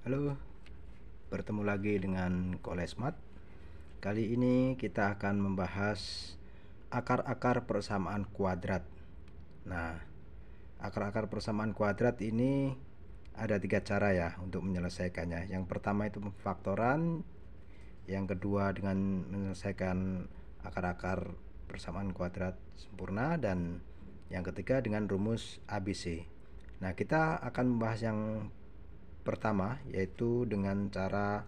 Halo, bertemu lagi dengan Kolesmat. Kali ini kita akan membahas akar-akar persamaan kuadrat. Nah, akar-akar persamaan kuadrat ini ada 3 cara ya untuk menyelesaikannya. Yang pertama itu pemfaktoran, yang kedua dengan menyelesaikan akar-akar persamaan kuadrat sempurna, dan yang ketiga dengan rumus ABC. Nah, kita akan membahas yang pertama, yaitu dengan cara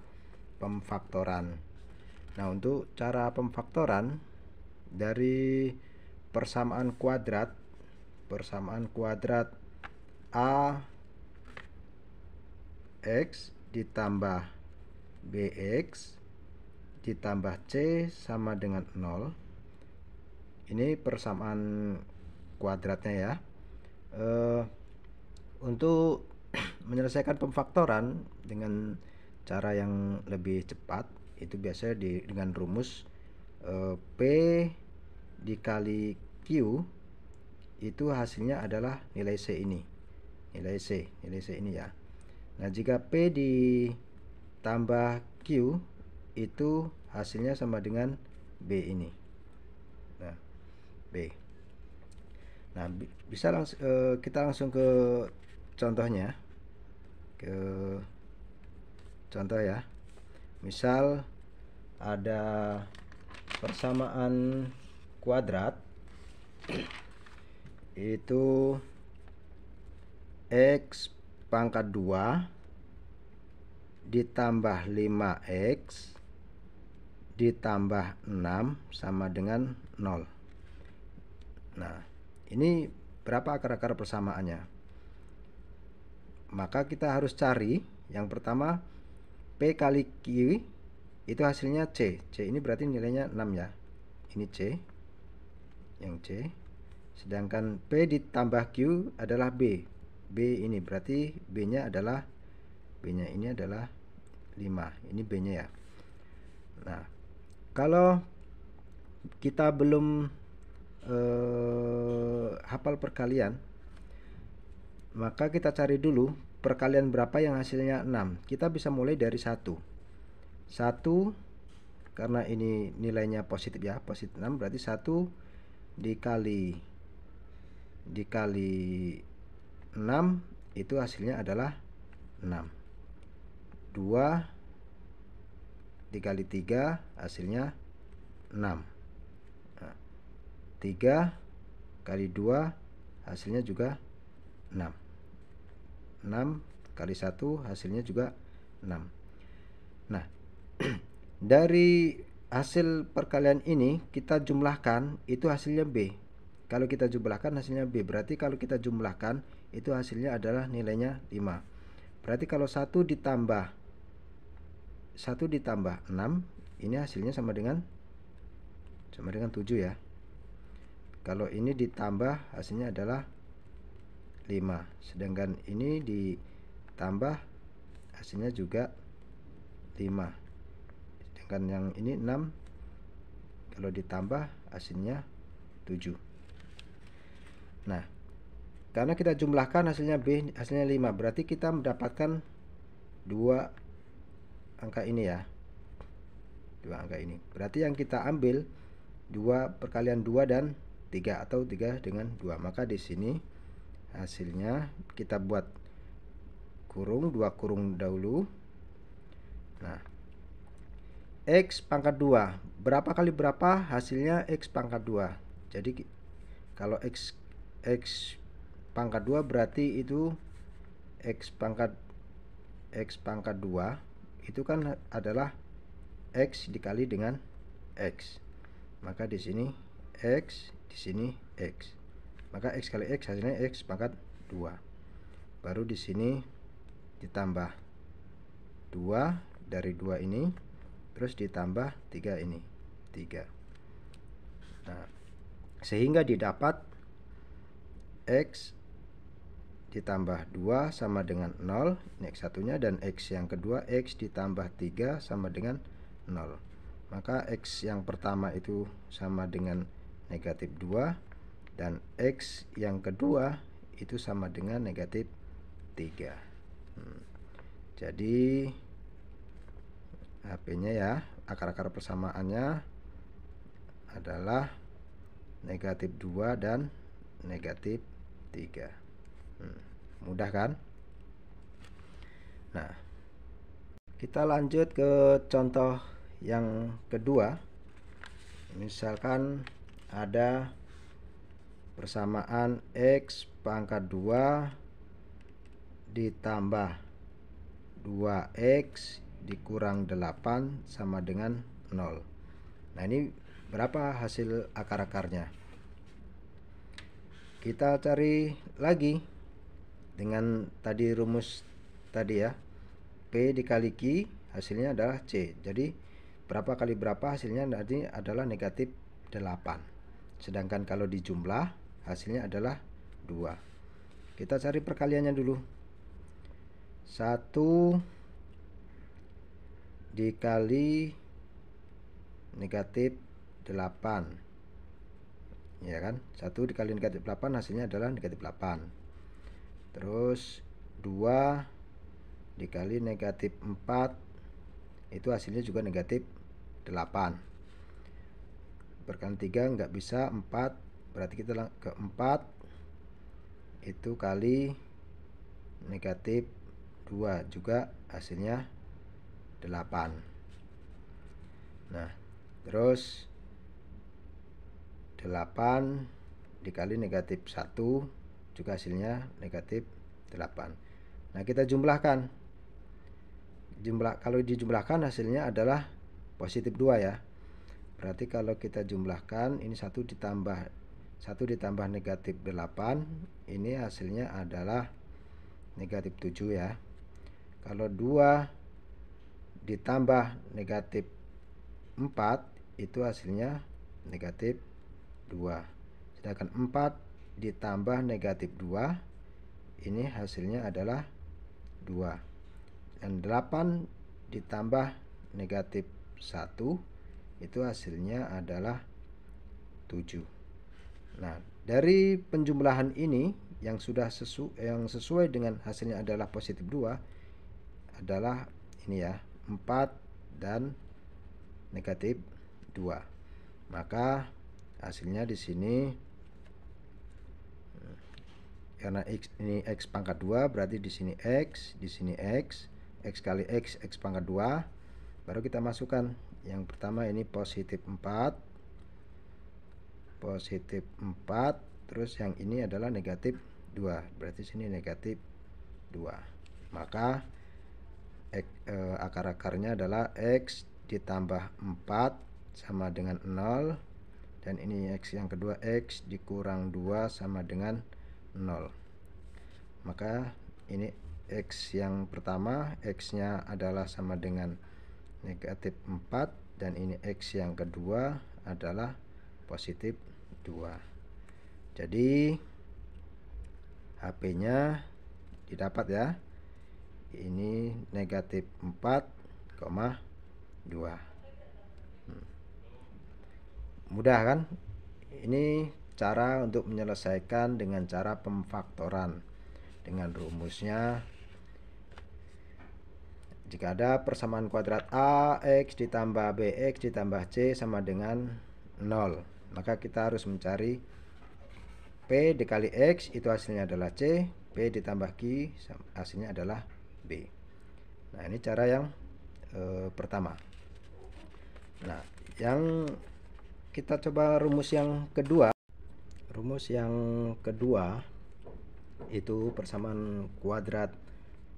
pemfaktoran. Nah, untuk cara pemfaktoran dari persamaan kuadrat A X ditambah BX ditambah C sama dengan 0. Ini persamaan kuadratnya ya. Untuk menyelesaikan pemfaktoran dengan cara yang lebih cepat itu biasanya dengan rumus P dikali Q itu hasilnya adalah nilai C ini. Nilai C ini ya. Nah, jika P ditambah Q itu hasilnya sama dengan B ini. Nah, B. Nah, kita langsung ke contohnya. Contoh ya. Misal ada persamaan kuadrat itu X pangkat 2 ditambah 5X ditambah 6 sama dengan 0. Nah, ini berapa akar-akar persamaannya? Maka kita harus cari yang pertama P kali Q itu hasilnya C. C ini berarti nilainya 6 ya. Ini C. Yang C. Sedangkan P ditambah Q adalah B. B ini berarti B-nya ini adalah 5. Ini B-nya ya. Nah, kalau kita belum hafal perkalian, maka kita cari dulu perkalian berapa yang hasilnya 6. Kita bisa mulai dari 1. 1 karena ini nilainya positif ya, positif 6, berarti 1 dikali 6 itu hasilnya adalah 6. 2 dikali 3 hasilnya 6. Nah, 3 kali 2 hasilnya juga 6. 6 kali 1 hasilnya juga 6. Nah, dari hasil perkalian ini kita jumlahkan, itu hasilnya B. Kalau kita jumlahkan hasilnya B, berarti kalau kita jumlahkan itu hasilnya adalah nilainya 5. Berarti kalau 1 ditambah 6, ini hasilnya sama dengan 7 ya. Kalau ini ditambah hasilnya adalah 5. Sedangkan ini ditambah hasilnya juga 5. Sedangkan yang ini 6, kalau ditambah hasilnya 7. Nah, karena kita jumlahkan hasilnya B, hasilnya 5, berarti kita mendapatkan 2 angka ini ya. 2 angka ini. Berarti yang kita ambil 2 perkalian 2 dan 3 atau 3 dengan 2. Maka di sini hasilnya kita buat kurung, 2 kurung dahulu. Nah, X pangkat 2. Berapa kali berapa? Hasilnya X pangkat 2. Jadi kalau X pangkat 2 berarti itu X pangkat 2 itu kan adalah X dikali dengan X. Maka di sini X, di sini X. Maka X kali X hasilnya X pangkat 2. Baru di sini ditambah 2 dari 2 ini, terus ditambah 3 ini, 3. Nah, sehingga didapat X ditambah 2 sama dengan 0, ini X satunya, dan X yang kedua X ditambah 3 sama dengan 0. Maka X yang pertama itu sama dengan negatif 2, dan X yang kedua itu sama dengan negatif 3. Jadi HP-nya ya, akar-akar persamaannya adalah negatif 2 dan negatif 3. Mudah kan? Nah, kita lanjut ke contoh yang kedua. Misalkan ada persamaan X pangkat 2 ditambah 2X dikurang 8 sama dengan 0. Nah, ini berapa hasil akar-akarnya? Kita cari lagi dengan tadi rumus tadi ya. P dikali Q hasilnya adalah C. Jadi berapa kali berapa hasilnya nanti adalah negatif 8. Sedangkan kalau dijumlah hasilnya adalah 2. Kita cari perkaliannya dulu. 1 dikali negatif 8, ya kan? 1 dikali negatif 8 hasilnya adalah negatif 8. Terus 2 dikali negatif 4 itu hasilnya juga negatif 8. Perkalian 3 nggak bisa, 4, berarti kita ke 4 itu kali negatif 2 juga hasilnya 8. Nah, terus 8 dikali negatif 1 juga hasilnya negatif 8. Nah, kita jumlahkan. Kalau dijumlahkan hasilnya adalah positif 2 ya. Berarti kalau kita jumlahkan ini 1 ditambah negatif 8, ini hasilnya adalah negatif 7 ya. Kalau 2 ditambah negatif 4 itu hasilnya negatif 2. Sedangkan 4 ditambah negatif 2 ini hasilnya adalah 2. Dan 8 ditambah negatif 1 itu hasilnya adalah 7. Nah, dari penjumlahan ini yang sesuai dengan hasilnya adalah positif 2 adalah ini ya, 4 dan negatif 2. Maka hasilnya di sini karena X ini X pangkat 2 berarti di sini X, di sini X kali X pangkat 2. Baru kita masukkan yang pertama ini positif 4, terus yang ini adalah negatif 2, berarti sini negatif 2. Maka akar-akarnya adalah X ditambah 4 sama dengan 0, dan ini X yang kedua X dikurang 2 sama dengan 0. Maka ini X yang pertama X nya adalah sama dengan negatif 4, dan ini X yang kedua adalah positif 2. Jadi HP nya didapat ya, ini negatif 4,2. Mudah kan? Ini cara untuk menyelesaikan dengan cara pemfaktoran dengan rumusnya. Jika ada persamaan kuadrat AX ditambah BX ditambah C sama dengan 0, maka kita harus mencari P dikali X itu hasilnya adalah C, P ditambah Q hasilnya adalah B. Nah, ini cara yang pertama. Nah, yang kita coba rumus yang kedua. Rumus yang kedua itu persamaan kuadrat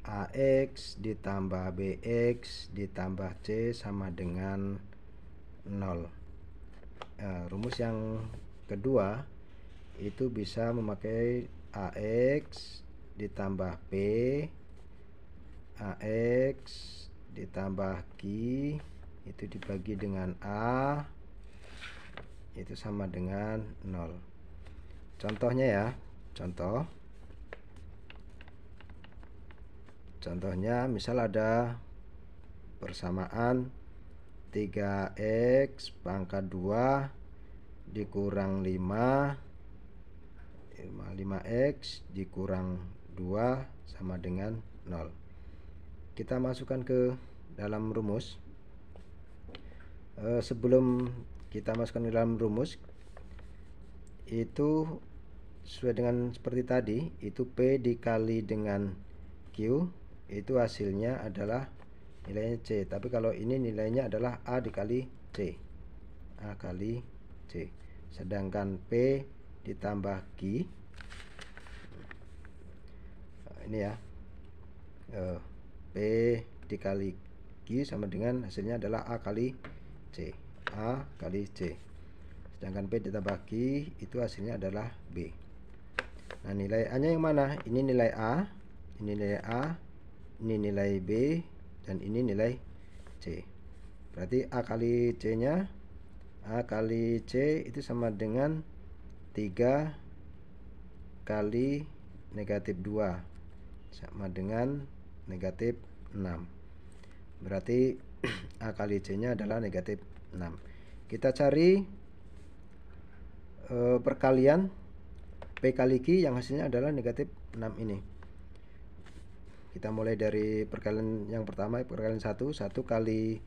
AX ditambah BX ditambah C sama dengan 0. Rumus yang kedua itu bisa memakai AX ditambah P, AX ditambah Q itu dibagi dengan A itu sama dengan 0. Contohnya ya, contohnya misal ada persamaan 3x pangkat 2 dikurang 5x dikurang 2 sama dengan 0. kita masukkan ke dalam rumus. Sebelum kita masukkan ke dalam rumus, itu sesuai dengan seperti tadi, itu P dikali dengan Q, itu hasilnya adalah nilainya C. Tapi kalau ini nilainya adalah A dikali C, A kali C. Sedangkan P ditambah Q, ini ya, P dikali Q sama dengan hasilnya adalah A kali C, A kali C. Sedangkan P ditambah Q itu hasilnya adalah B. Nah, nilai A nya yang mana? Ini nilai A, ini nilai A, ini nilai B, dan ini nilai C. Berarti A kali C nya, A kali C itu sama dengan 3 kali negatif 2, sama dengan negatif 6. Berarti A kali C nya adalah negatif 6. Kita cari perkalian P kali Q yang hasilnya adalah negatif 6 ini. Kita mulai dari perkalian yang pertama, perkalian 1 kali,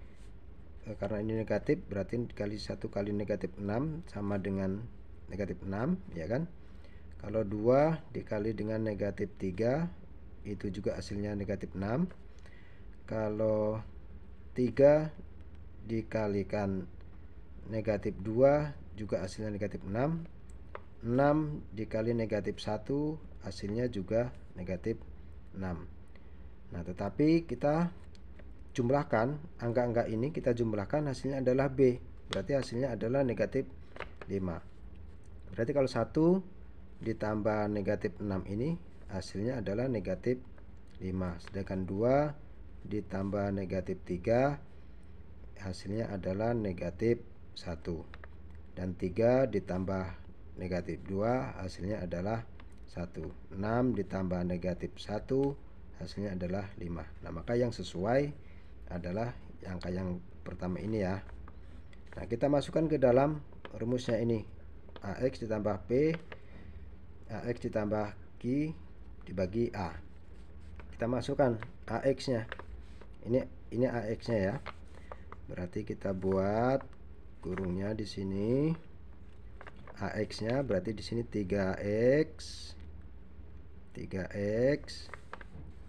karena ini negatif berarti kali 1 kali negatif 6 sama dengan negatif 6, ya kan? Kalau 2 dikali dengan negatif 3 itu juga hasilnya negatif 6. Kalau 3 dikalikan negatif 2 juga hasilnya negatif 6. 6 dikali negatif 1 hasilnya juga negatif 6. Nah, tetapi kita jumlahkan angka-angka ini, kita jumlahkan hasilnya adalah B. Berarti hasilnya adalah negatif 5. Berarti kalau 1 ditambah negatif 6 ini hasilnya adalah negatif 5. Sedangkan 2 ditambah negatif 3 hasilnya adalah negatif 1. Dan 3 ditambah negatif 2 hasilnya adalah 1. 6 ditambah negatif 1 hasilnya adalah 5. Nah, maka yang sesuai adalah angka yang pertama ini ya. Nah, kita masukkan ke dalam rumusnya ini. AX ditambah P, AX ditambah Q dibagi A. Kita masukkan AX nya. Ini AX nya ya. Berarti kita buat kurungnya di sini. AX nya berarti di sini 3x,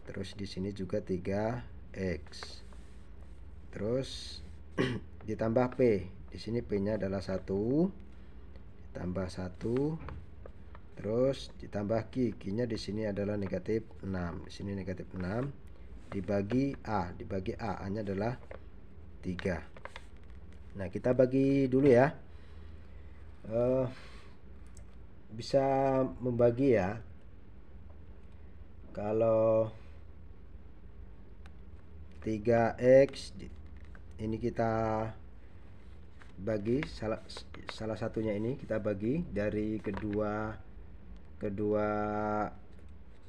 terus di sini juga 3x, terus ditambah P. Di sini P nya adalah 1, ditambah 1, terus ditambah Q. Q nya di sini adalah negatif 6, di sini negatif 6 dibagi A, A nya adalah 3. Nah, kita bagi dulu ya. Bisa membagi ya. Kalau 3x ini kita bagi salah satunya, ini kita bagi dari kedua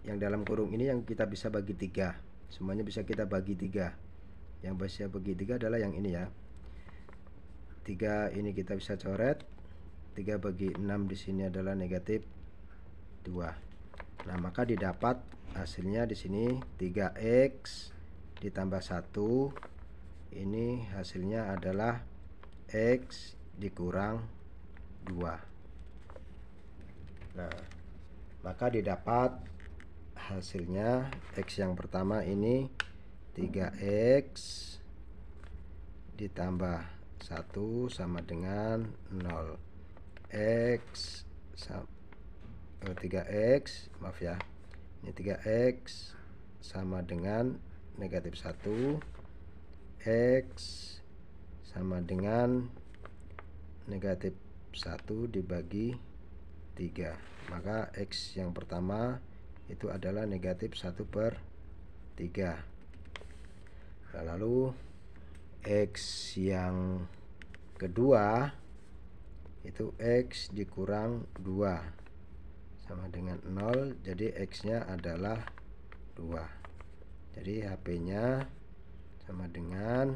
yang dalam kurung ini, yang kita bisa bagi 3. Semuanya bisa kita bagi 3. Yang bisa bagi 3 adalah yang ini ya. 3 ini kita bisa coret. 3 bagi 6 di sini adalah negatif 2. Nah, maka didapat hasilnya di sini 3x ditambah 1. Ini hasilnya adalah x dikurang 2. Nah, maka didapat hasilnya x yang pertama ini 3x ditambah 1 sama dengan 0. 3x, maaf ya, ini 3x sama dengan negatif 1, x sama dengan negatif 1 dibagi 3. Maka x yang pertama itu adalah negatif 1/3. Lalu x yang kedua itu x dikurang 2 sama dengan 0. Jadi x nya adalah 2. Jadi HP nya sama dengan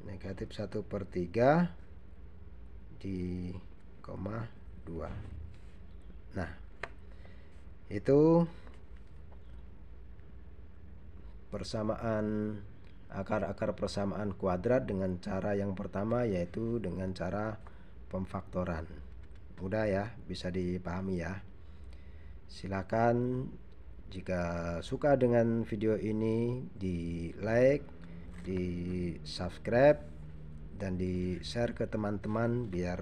negatif 1/3 di koma 2. Nah, itu persamaan akar-akar persamaan kuadrat dengan cara yang pertama, yaitu dengan cara pemfaktoran. Mudah ya, bisa dipahami ya. Silakan jika suka dengan video ini, di like, di subscribe, dan di share ke teman-teman biar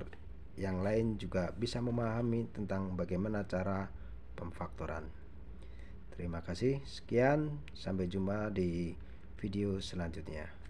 yang lain juga bisa memahami tentang bagaimana cara pemfaktoran. Terima kasih, sekian, sampai jumpa di video selanjutnya.